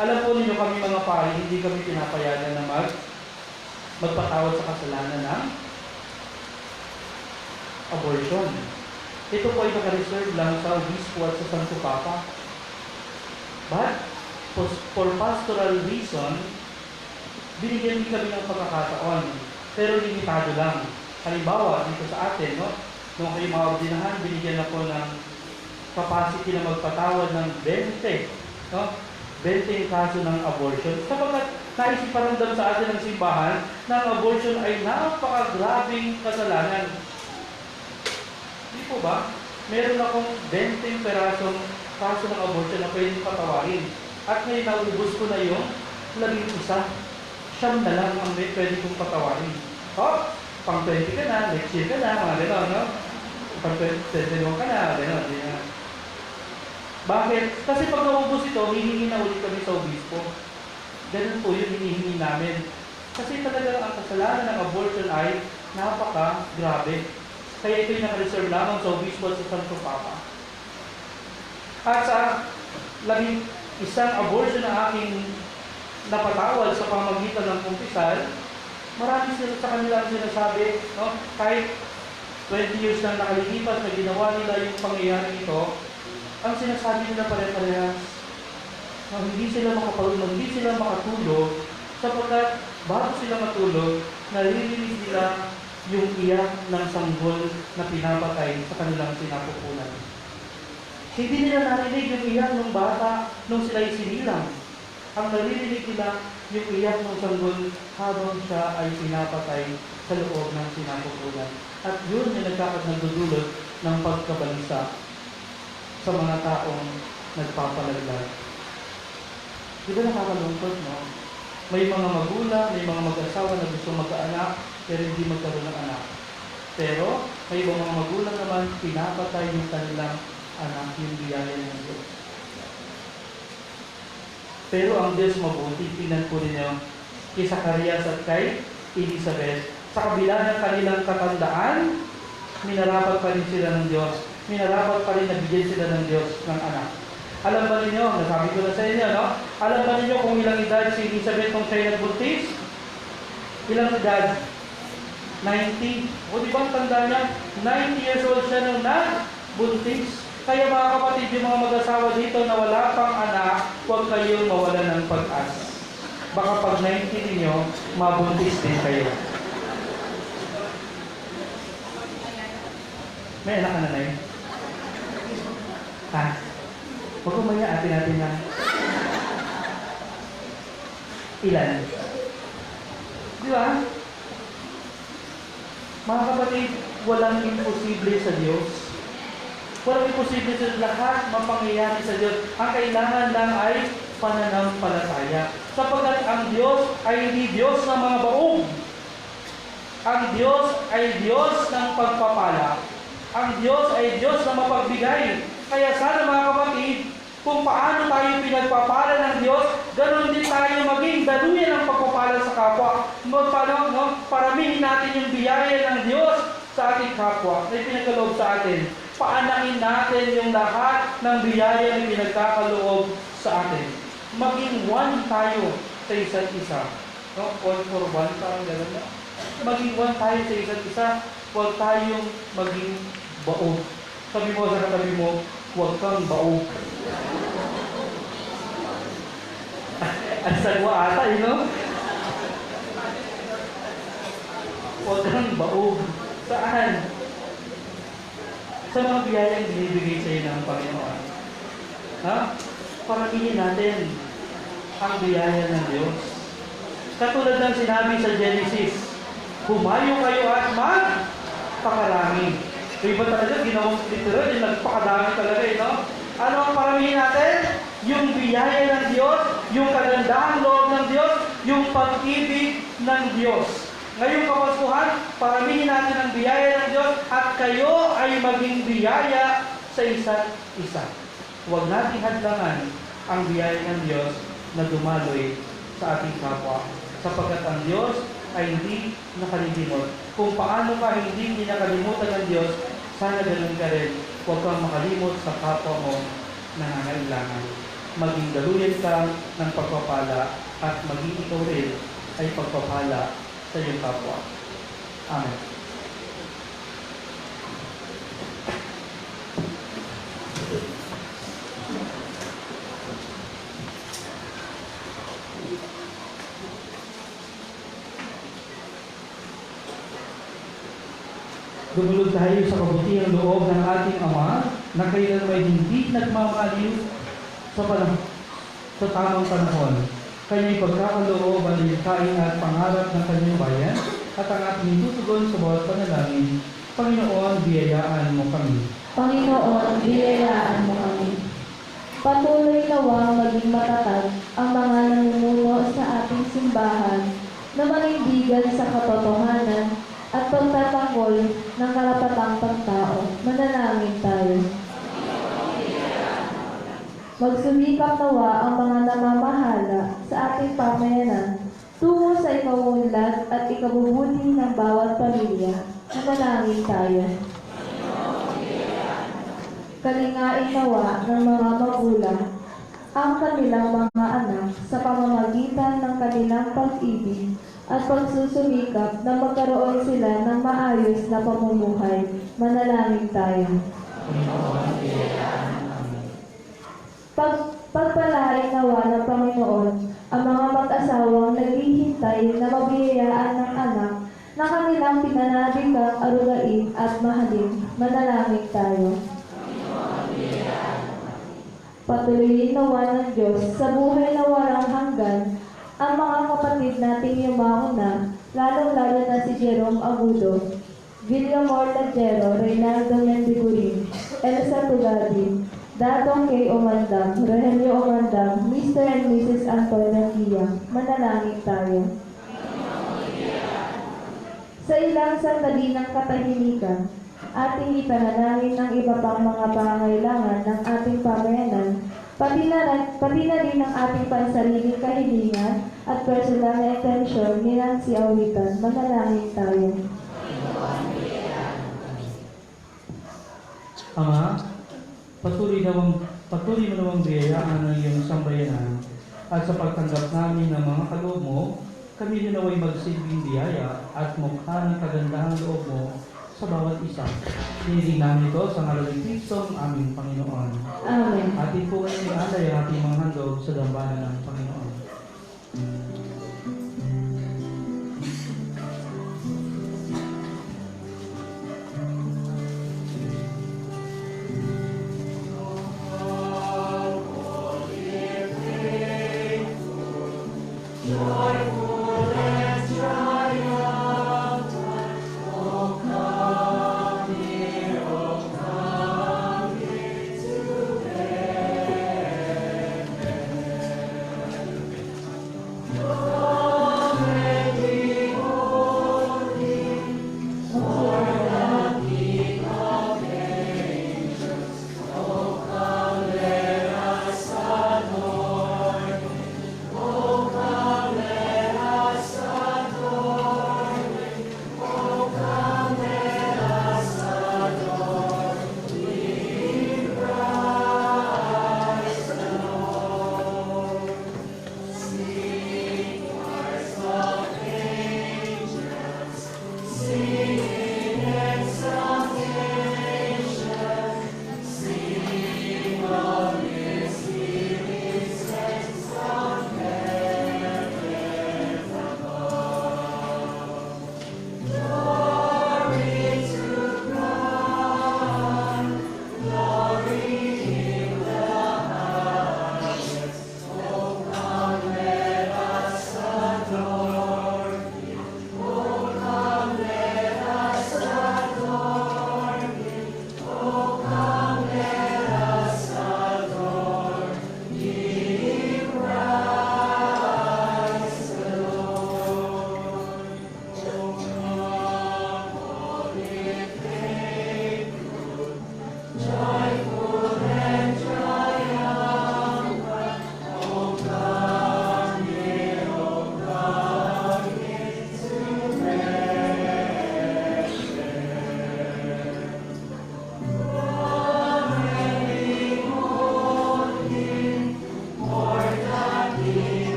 Alam po ninyo kami mga pari, hindi kami pinapayagan na magpatawad sa kasalanan ng abortion. Ito po ay naka-reserve lang sa obispo at sa Santo Papa. But, for pastoral reason, binigyan din kami ng pagkakataon. Pero limitado lang. Halimbawa, dito sa atin, no? Nung kayo mga ordinahan, binigyan ako ng capacity na magpatawad ng 20, no? 20 kaso ng abortion. Sapagkat naisiparamdam sa atin ng simbahan na ang abortion ay napakagrabing kasalanan. Hindi po ba? Meron akong 20 perasong kaso ng abortion na pwedeng patawarin. At ngayon naubos ko na yung 11. Siyam na lang ang pwede kong patawarin. Oh, pang 20 ka na, next year ka na, mga gano'n, no? Pang 21 ka na, gano'n. Bakit? Kasi pag naubos ito, hihingi na ulit kami sa obispo. Ganun po yung hinihingi namin. Kasi talaga ang kasalanan ng abortion ay napaka-grabe. Kaya ito yung naka-reserve lamang sa obispo at sa Santo Papa. At sa isang abortion na aking napatawal sa pamagitan ng kumpisal, marami sila sa kanila ang sinasabi, no? Kahit 20 years na nakalilipas na ginawa nila yung pangyayari ito, ang sinasabi nila pare-parehas na hindi sila makatulog sapagkat bago sila matulog, naririnig nila yung iyak ng sanggol na pinapatay sa kanilang sinapupunan. Hindi nila narinig yung iyak ng bata nung sila'y sinilang. Ang naririnig nila yung iyak ng sanggol habang siya ay pinapatay sa loob ng sinapupunan. At yun yung nagdudulot ng pagkabalisa sa mga taong nagpapalaglag. Di ba nakakalungkot, no? May mga magulang, may mga mag-asawa na gusto magkaanak, pero hindi magkaroon ng anak. Pero, may ibang mga magulang naman, pinapatay yung kanilang anak, yung biyaya ng Diyos. Pero ang Diyos mabuti, tingnan po ninyo, kay Zacarias at kay Elizabeth, sa kabila ng kanilang katandaan, minarapat pa rin sila ng Diyos. Minarapat pa rin nabigyan sila ng Diyos ng anak. Alam ba ninyo, nasabi ko na sa inyo, no? Alam ba ninyo kung ilang edad si Elizabeth kung siya'y nagbuntis? Ilang edad? 90. O di ba ang tanda niya? 90 years old siya nung nagbuntis. Kaya mga kapatid, yung mga mag-asawa dito na wala pang anak, huwag kayong mawalan ng pag-asa. Baka pag 90 ninyo, mabuntis din kayo. May anak ka na, Nay? Ha? Huwag kumaya, atin natin na. Ilan? Di ba? Mga kapatid, walang imposible sa Diyos. Walang imposible sa lahat mapangyayari sa Diyos. Ang kailangan lang ay pananampalataya. Sapagkat ang Diyos ay hindi Diyos ng mga baog. Ang Diyos ay Diyos ng pagpapala. Ang Diyos ay Diyos na mapagbigay. Kaya sana mga kapatid, kung paano tayo pinagpapala ng Diyos, ganoon din tayo maging daluyan ng pagpapala sa kapwa. Paramihin natin yung biyaya ng Diyos sa ating kapwa na ipinagkaloob sa atin. Paanahin natin yung lahat ng biyaya na pinagkakaloob sa atin. Maging one tayo sa isa't isa. No? All for one, parang gano'n na. Maging one tayo sa isa't isa. Huwag tayong maging baog. Sabi mo sa katabi mo, huwag kang baog. Ang sagwa ata, no? Huwag kang baog. Saan? Sa mga biyayang binibigay sa iyo ng Panginoon. Ha? Paramihin natin ang biyaya ng Diyos. Katulad ng sinabi sa Genesis, humayo kayo at magpakarami. Iba talaga, ginawang literal, yung nagpakadami talaga, no? Ano ang paramihin natin? Yung biyaya ng Diyos, yung kagandahang loob ng Diyos, yung pag-ibig ng Diyos. Ngayong Kapaskuhan, paramihin natin ang biyaya ng Diyos at kayo ay maging biyaya sa isa't isa. Huwag nating hadlangan ang biyaya ng Diyos na dumaloy sa ating kapwa. Sapagkat ang Diyos ay hindi nakalilimot. Kung paano ka hindi nakalimutan ng Diyos, sana ganun ka rin. Huwag kang makalimot sa kapwa mo na nangangailangan. Maging daluyan ka ng pagpapala at maging ikaw rin ay pagpapala sa iyong kapwa. Amen. Dumulog tayo sa kabutihang loob ng ating Ama na kailan may hindi nagmamaliw sa tamang panahon. Kanya'y pagkakaloob, maligtaing at pangarap ng kanyang bayan at ang ating tutugon sa bawat panalangin. Panginoon, biyayaan mo kami. Panginoon, biyayaan mo kami. Patuloy nawang maging matatag ang mga namumuno sa ating simbahan na manindigan sa katotohanan at pagtatanggol ng karapatang pagtao. Manalangin tayo. Magsumikap nawa ang mga namamahala sa ating pamayanan tungo sa ikaunlad at ikabubuti ng bawat pamilya. Manalangin tayo. Kalingain nawa ng mga magulang ang kanilang mga anak sa pamamagitan ng kanilang pag-ibig at pagsusumikap na magkaroon sila ng maayos na pamumuhay. Manalangin tayo. Pagpalain nawa ng Panginoon ang mga mag-asawang naghihintay na mabiyayaan ng anak na kanilang pinanabikang arugain at mahalin. Manalangin tayo. Patuloyin nawa ng Diyos sa buhay na walang hanggan ang mga kapatid nating yumaon na, lalong-lalo na si Jerome Agudo, Villamor Lagero, Reynaldo Mendigurin, Elsa Tugadi, Datong K. Omandam, Rogelio Omandam, Mr. and Mrs. Antonio Gia. Manalangin tayo. Sa ilang sandali ng katahimikan, ating ipanalangin ng iba pang mga pangangailangan ng ating pamayanan, pati na rin ang ating pansariling kahilingan at personal na intensyon ni Nancy Awitan. Manalangin tayo. Ama, patuloy mo namang biyayaan ng iyong sambayanan at sa pagtanggap namin ng mga kaloob mo, kami rin naway magsilbing biyaya at mukha ng kagandahang loob mo sa bawat isa. Hiniling namin ito sa ngalan ni Kristo, ang aming Panginoon. Amen. Atin po ngayon ialay ang ating mga handog sa dambana ng Panginoon.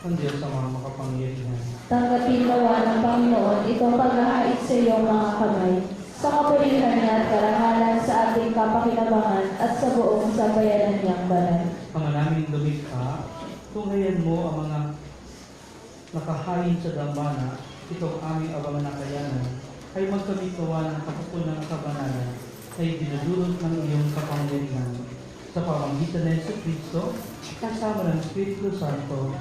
ng Diyos sa mga makapangyarihan. Tanggapin nawa ng Panginoon itong paghahait sa iyong mga kamay, sa kapurihan niya at karangalan sa ating kapakinabangan at sa buong sambayanan niyang banal. Ama naming lumikha, tunghayan mo ang mga nakahain sa dambana, itong aming abangan na kayanan, ay magkamit nawa ng kapupunan ng kabanalan ay dinudulot ng iyong kapangyarihan sa pamamagitan ng Yesu Kristo, kasama ng Espiritu Santo,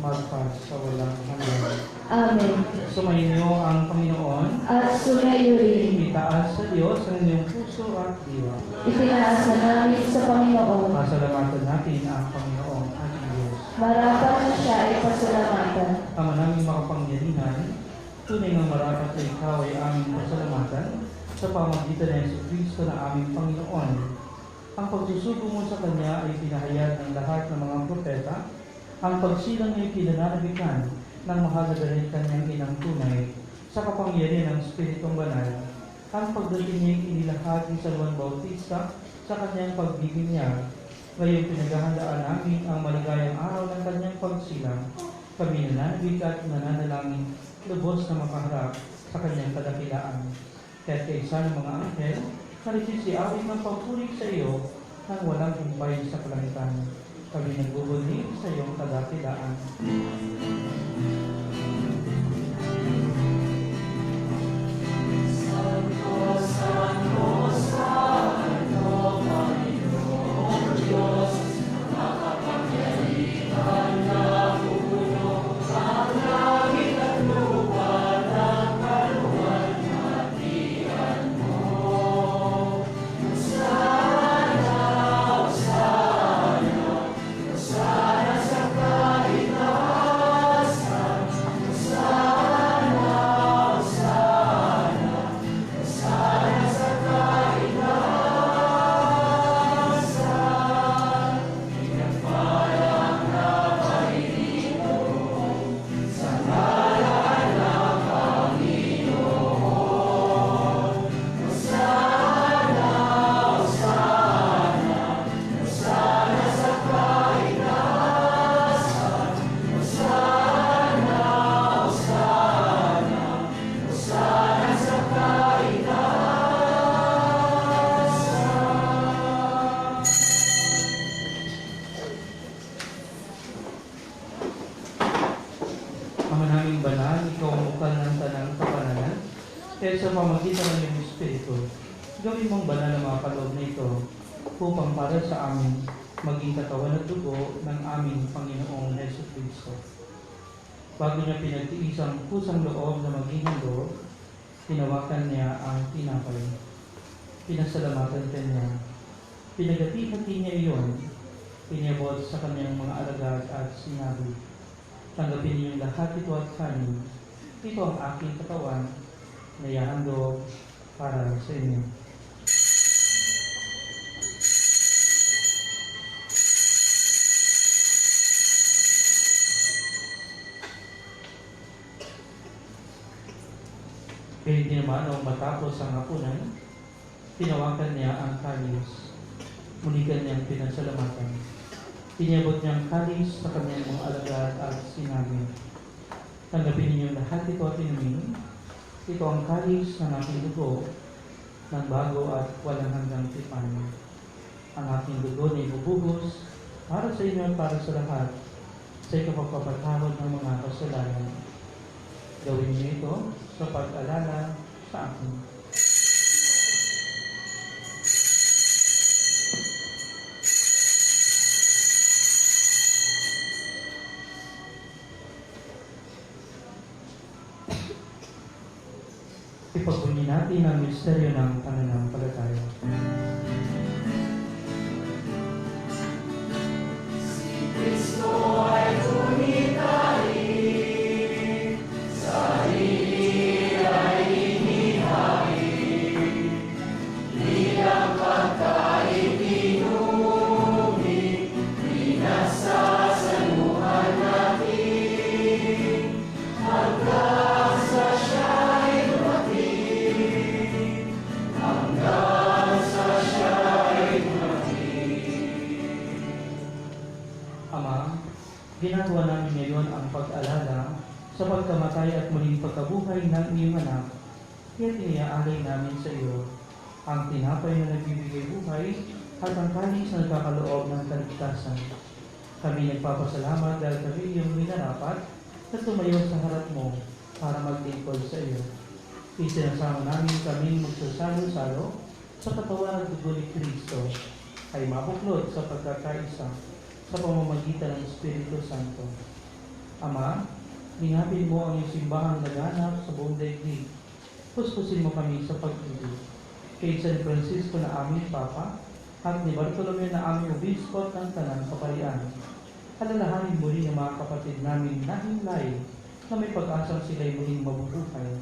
magpas sa walang hanggan. Amen. Sumainyo ang Panginoon, At sumayo rin, itaas sa Diyos ang inyong puso at diwa. itinaas na namin sa Panginoon. Pasalamatan natin ang Panginoon at Diyos. Marapat na siya ay pasalamatan. Ama naming makapangyarihan, tunay ng marapat na ikaw ay aming pasalamatan sa pamamagitan ng Yesu Kristo na aming Panginoon. Ang pagsusugo mo sa Kanya ay pinahayag ng lahat ng mga propeta Ang pagsilang niya pinananabikan ng mahalaga rin kanyang inang tunay sa kapangyarihan ng Espiritong Banal. Ang pagdating niya inilahati sa Juan Bautista sa kanyang pagbibinyag. Ngayon pinaghahandaan namin ang maligayang araw ng kanyang pagsilang. Kami nananabig at nananalangin lubos na makaharap sa kanyang kadakilaan. Kaya't kaisa ng mga anghel na nagsisiawit ng pagpurik sa iyo nang walang humpay sa kalangitan. Kami nagbubunyi sa iyong kadakilaan. Ama naming banal, ikaw ang bukal ng tanang kapanalan, kaya sa pamagitan ng iyong Espiritu, gawin mong banal ang mga kaloob na ito upang para sa amin maging katawan at dugo ng aming Panginoong Hesus Kristo. Bago niya pinagtiis ang pusang loob na maging hando, tinawakan niya ang tinapay. Pinasalamatan kanya. Pinagati-hati niya iyon, piniabot sa kanyang mga alagad at sinabi, tanggapin niyong lahat ito at kanin. Ito ang aking katawan na ihahandog para sa inyo. Kaya hindi naman nung matapos ang hapunan, tinawakan niya ang kalis. Muli kanyang pinasalamatan. Piniabot niya ang kalis sa kanyang mga alagad at sinabi, tanggapin ninyo lahat ito at inumin. Ito ang kalis ng aking dugo ng bago at walang hanggang tipan. Ang aking dugo na ibubuhos para sa inyo at para sa lahat sa ikapagpapatawad ng mga kasalanan. Gawin niyo ito sa pag-alala sa akin. Ipagbunyi natin ang misteryo ng pananampalataya. Ama, ginagawa namin ngayon ang pag-alala sa pagkamatay at muling pagkabuhay ng iyong anak. Kaya iniaalay namin sa iyo ang tinapay na nagbibigay buhay at ang kalis na nagkakaloob ng kaligtasan. Kami nagpapasalamat dahil kami iyong minarapat na tumayo sa harap mo para magtingkod sa iyo. Isinasama namin kaming magsasalo-salo sa katawan at dugo ni Kristo ay mabuklod sa pagkakaisa sa pamamagitan ng Espiritu Santo. Ama, lingapin mo ang iyong simbahang naganap sa buong daigdig. Puspusin mo kami sa pag-ibig. Kay San Francisco na aming Papa, at ni Bartolome na aming Obispo ng Tanang Kaparian. Alalahanin muli ng mga kapatid namin na himlay na may pag-asang sila'y muling mabubuhay.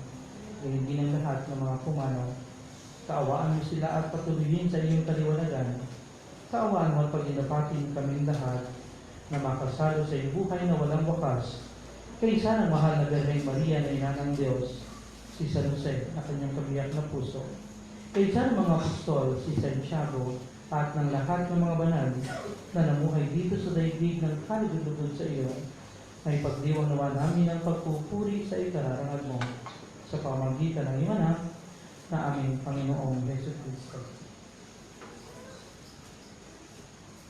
Kaya hindi ng lahat ng mga pumanaw. Kaawaan mo sila at patuloyin sa iyong kaliwanagan. Kaawaan mo at pagdinapatin kaming lahat na makasalo sa iyong buhay na walang wakas. Kaysa ng mahal na Birheng Maria na ina ng Diyos, si San Jose na kanyang kabiyak na puso. Kaysa ng mga apostol, si Santiago, at ng lahat ng mga banal na namuhay dito sa daigdig ng kalugod-lugod sa iyo, ay pagdiwang naman namin ang pagpupuri sa ikararangad mo sa pamamagitan ng iyong anak na aming Panginoong Hesus Kristo.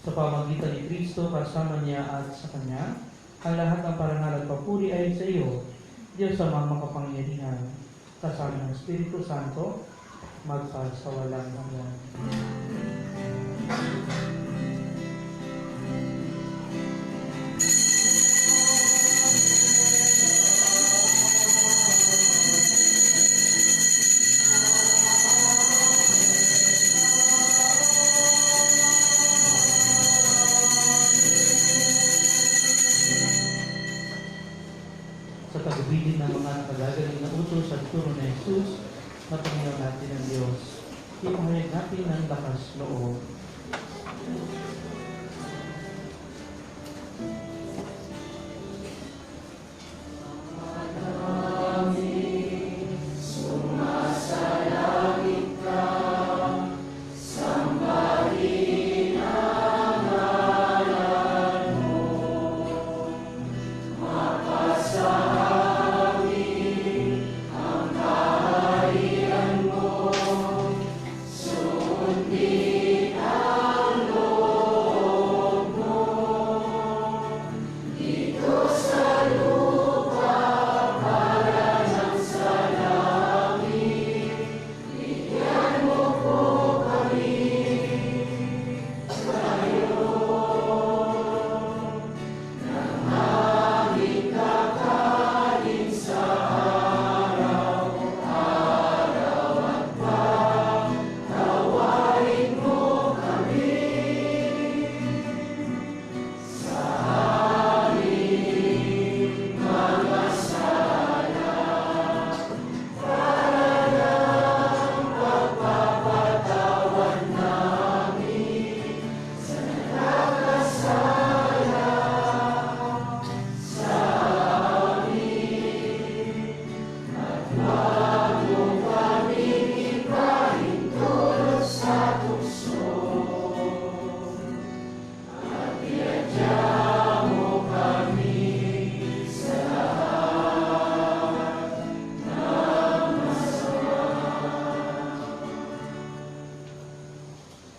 Sa pamamagitan ni Kristo, kasama niya at sa Kanya, ang lahat ng parangal at papuri ay sa iyo, Diyos Amang makapangyarihan, kasama ng Espiritu Santo, magpasawalang hanggan. Sa pagbibiling ng mga nakagagaling na utos at turo na Jesus, na Panginoon natin ng Diyos, ipahayag natin ng lakas loob.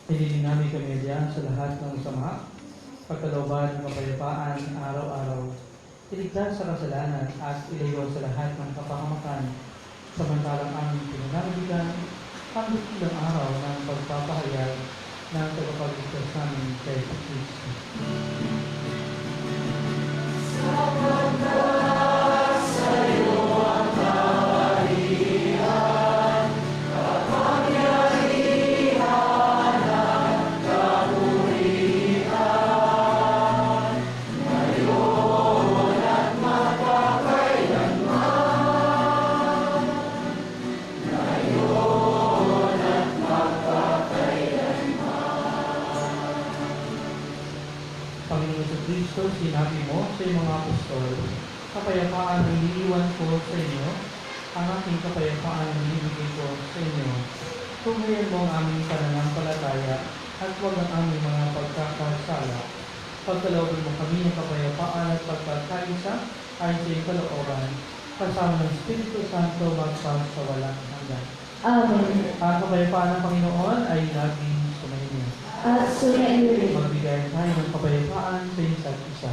Hilingin namin kami diyan sa lahat ng sama, pagkalooban ng kapayapaan araw-araw, iligtas sa kasalanan at ilayo sa lahat ng kapahamakan, samantalang aming pinananabigan ang dakilang araw ng pagpapahayag ng tagapagligtas namin kay Kristo. Panginoon sa Kristo, sinabi mo sa iyong mga apostol, kapayapaan ang iniiwan ko sa inyo, ang aking kapayapaan ang ibigay ko sa inyo. Tunghayan mo ang aming pananampalataya at huwag ang aming mga pagkakasala. Pagkalooban mo kami ng kapayapaan at pagkakaisa ayon sa iyong kalooban, kasama ng Espiritu Santo magpasawalang hanggan. Amen. Ang kapayapaan ng Panginoon ay laging sumainyo. At sumainyo rin. Magbigay tayo ng kapayapaan sa isa't isa.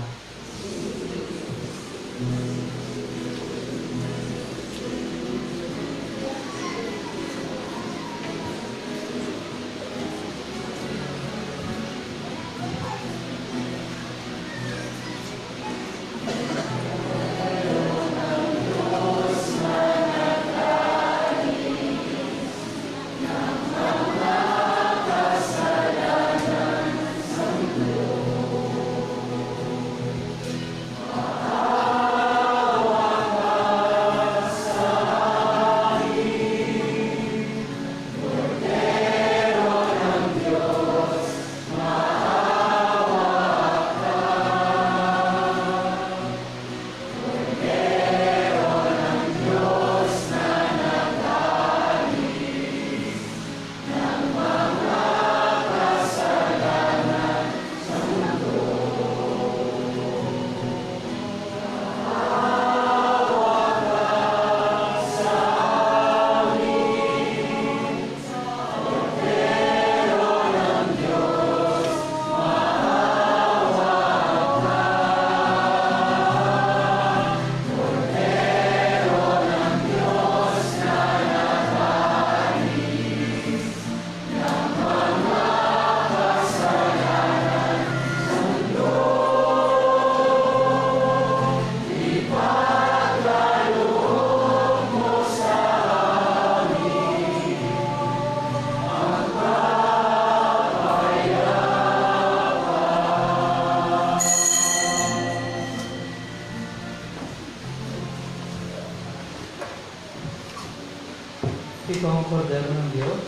ito ang kordero ng Diyos.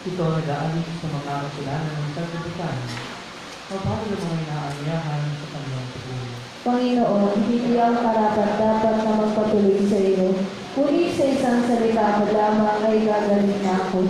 Ito ang nag-aalis sa mga kasalanan ng sanlibutan. Paano ng mga inaanyahan sa kanyang pagbuhay? Panginoon, hindi ang karapat-dapat na magpatuloy sa iyo. Ngunit sa isang salita mo lamang ay gagaling na ako.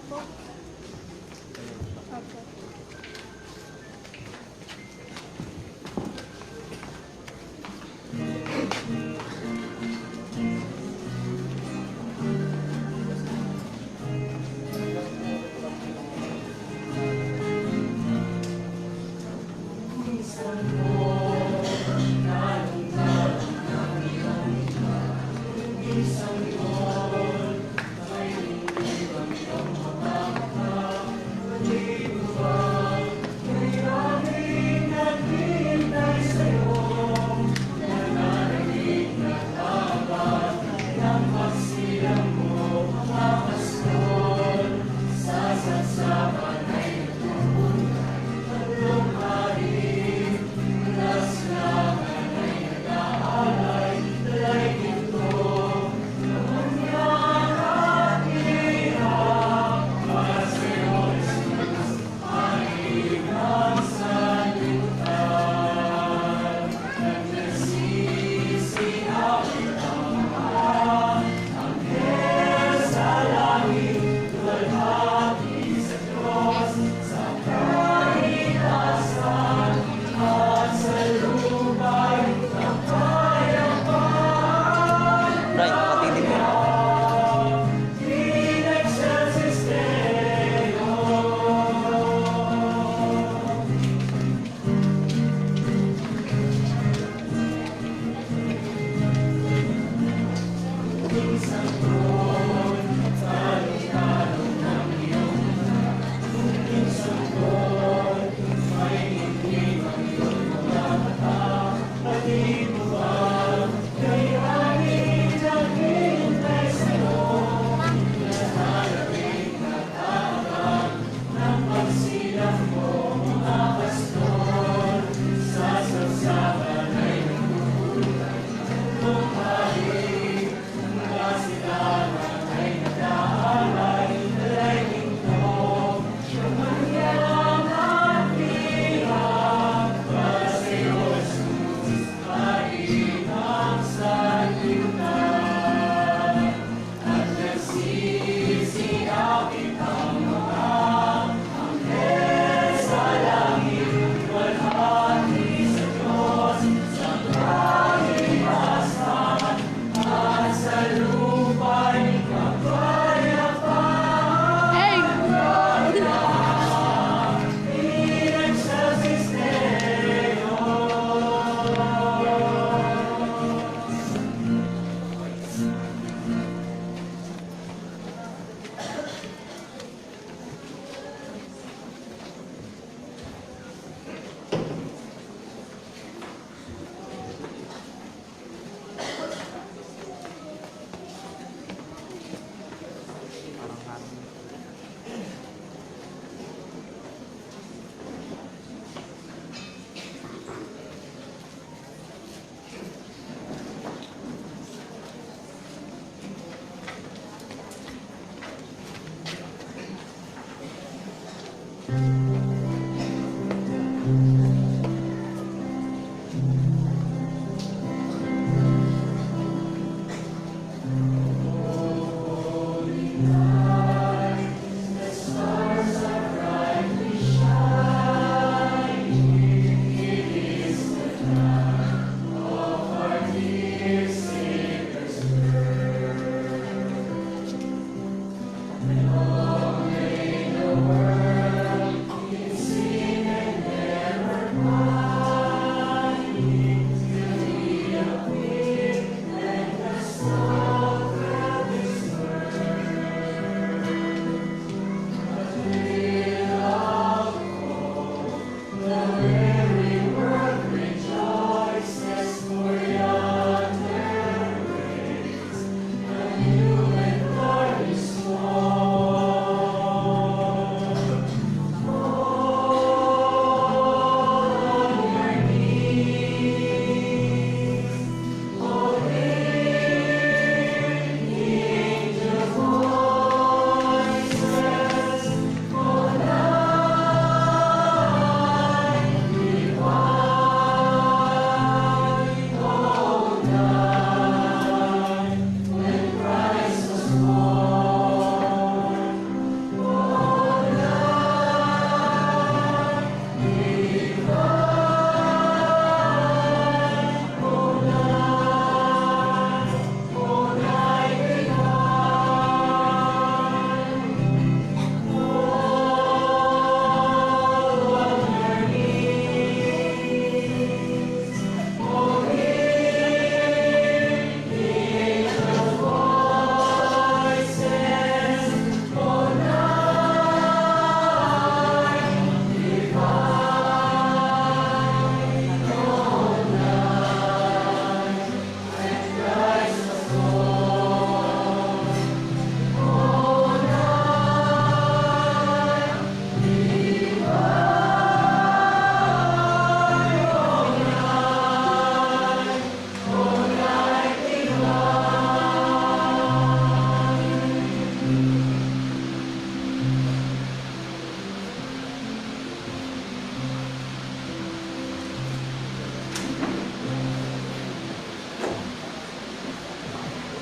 po. Opo.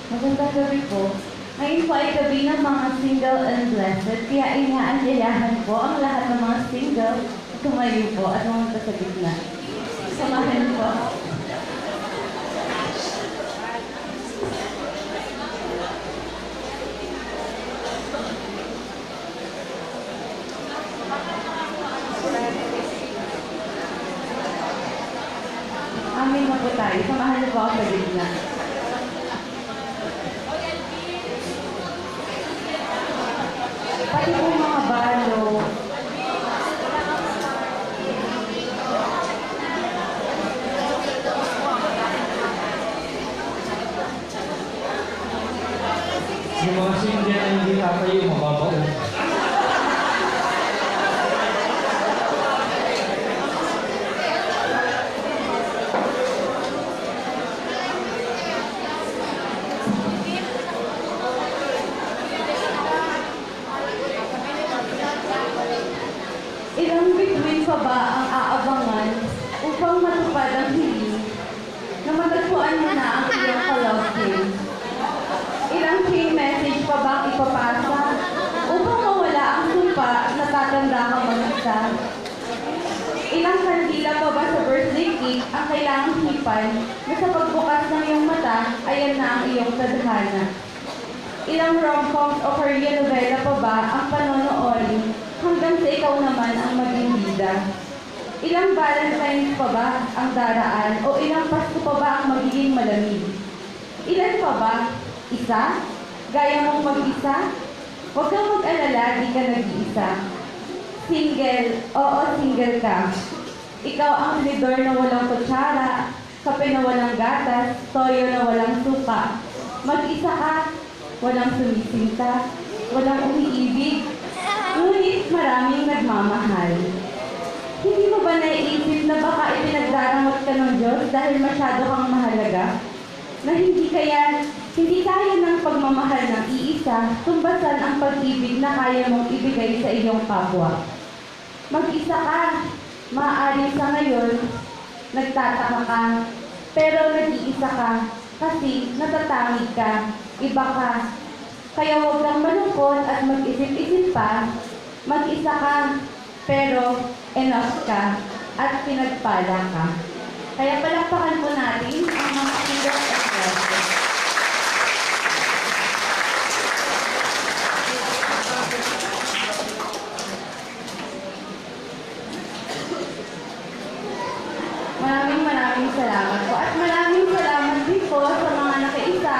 Magandang gabi po. Ngayon po ay gabi ng mga single and blessed, kaya inaanyayahan po ang lahat ng mga single tumayo po at mga sa gitna. Samahan po. Amin na po tayo. Samahan niyo po ako sa gitna. Pati po mga balo. Yung mga single na hindi tatayo, mababao. Ilang bituin pa ba ang aabangan upang matupad ang hiling na matagpuan mo na ang iyong ka-love team? Ilang chain message pa ba ang ipapasa upang mawala ang sumpa na tatanda ka mag-isa? Ilang kandila pa ba sa birthday cake ang kailangang hipan na sa pagbukas ng iyong mata, ayan na ang iyong tadhana? Ilang rom-coms o Korean novela pa ba ang panonoorin hanggang sa ikaw naman ang maging bida? Ilang Valentine's pa ba ang daraan o ilang Pasko pa ba ang magiging malamig? Ilan pa ba? Isa? Gaya mong mag-isa? Huwag kang mag-alala, di ka nag-iisa. Single, oo, single ka. Ikaw ang tinidor na walang kutsara, kape na walang gatas, toyo na walang suka. Mag-isa ka, walang sumisinta, walang umiibig, ngunit maraming nagmamahal. Hindi mo ba naiisip na baka ipinagdaramot ka ng Diyos dahil masyado kang mahalaga? Na hindi kaya ng pagmamahal ng iisa, tumbasan ang pag-ibig na kaya mong ibigay sa iyong kapwa. Mag-isa ka, maaaring sa ngayon, nagtataka ka, pero nag-iisa ka kasi natatamig ka, iba ka. Kaya huwag kang malungkot at mag-isip-isip pa, mag-isa ka, pero enough ka at pinagpala ka. Kaya palakpakan po natin ang mga single at blessed. Maraming salamat po. At maraming salamat din po sa mga nakaisa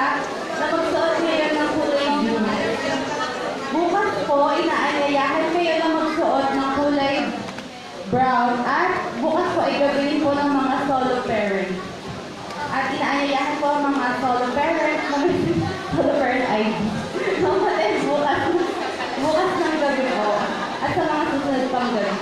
na magsuot ngayon ng kulay blue. Bukas po, inaanyayahan kayo na magsuot ng kulay brown at bukas po ay gagawin po ng mga solo parent. At inaanyayahan po ang mga solo parent na may solo parent ID. Kapatid, bukas ng gabi po at sa mga susunod pang gabi.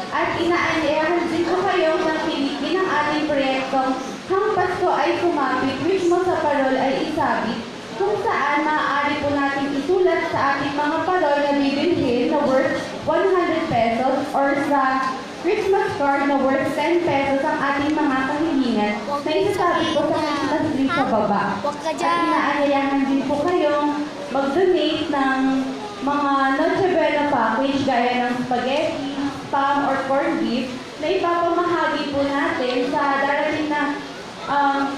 At inaanyayahan din po kayong nakiligin ng ating proyektong Hang Pasko ay Kumapit, which mo sa parol ay isabit, kung saan maaari po natin isulat sa ating mga parol na bibilhin na worth 100 pesos or sa Christmas card na worth 10 pesos ang ating mga kahilingan na isasabi po sa Christmas tree sa baba. At inaanyayahan din po kayong mag-donate ng mga Noche Buena package gaya ng spaghetti, spam, or corned beef na ipapamahagi po natin sa darating na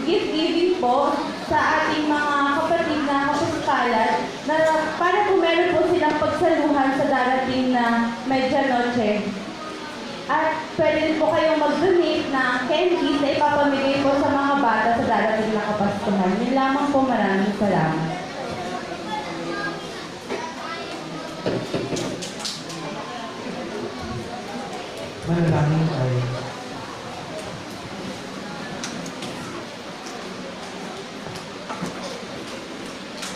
gift giving po sa ating mga kapatid na kapuskalan na para po meron po silang pagsaluhan sa darating na Medianoche. At pwede din po kayong mag-donate ng candies na ipapamigay po sa mga bata sa darating na kapaskuhan. Yun lamang po, maraming salamat. Manalangin tayo.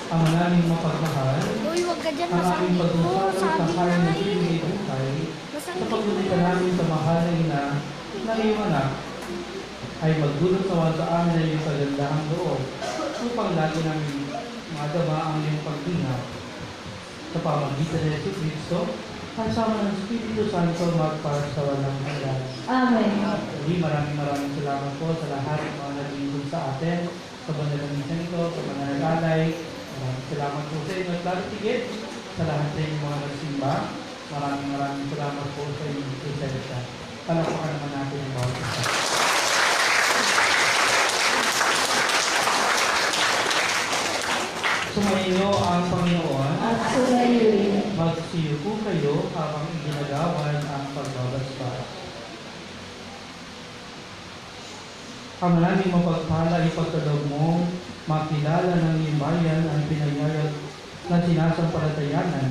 Ang naming mapagmahal, Uy, wag ka dyan. ang aming Masakit po. pag-usap sa Sabi kaya na ng pinili buhay, sa Masakit pagdulita namin sa mahal na ina na iyong anak, ay magdulot naman sa amin na iyong kagandahang loob upang lagi namin madama ang iyong pagdinap sa pamagitan ni Yesu Cristo kasama ng Espiritu Santo magpar sa walang hanggan. Amen. Muli, maraming salamat po sa lahat ng mga naglingkod sa atin sa banal na misa nito, sa banal na alay. Maraming salamat po sa inyo. At lalo tigit sa lahat sa inyong mga nagsimba. Maraming salamat po sa inyong presensya. Palakpakan naman natin ang bawat isa. Sumainyo ang Panginoon. At sumayin. Magsiyo po kayo habang iginagawan ang pagbabasbas. Ang maraming mapagpala ipagkaloob mong makilala ng iyong bayan ang pinayayag na sinasampalatayanan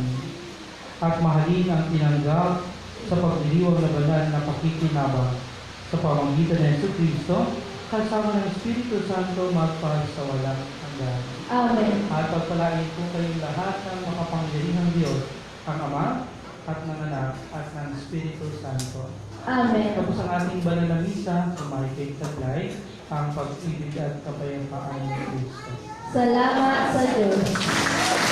at mahalin ang tinanggap sa pagdiriwang na banal na pakikinabang sa pamamagitan ng Jesucristo kasama ng Espiritu Santo magpas sa walang hanggan. Amen. At pagpalain po kayong lahat ng makapangyarihang Diyos, ang Ama at ng Anak at ng Espiritu Santo. Amen. Tapos ang ating banal na misa, sumahigay taglay ang pag-ibig at kapayapaan ng Kristo. Salamat sa Diyos.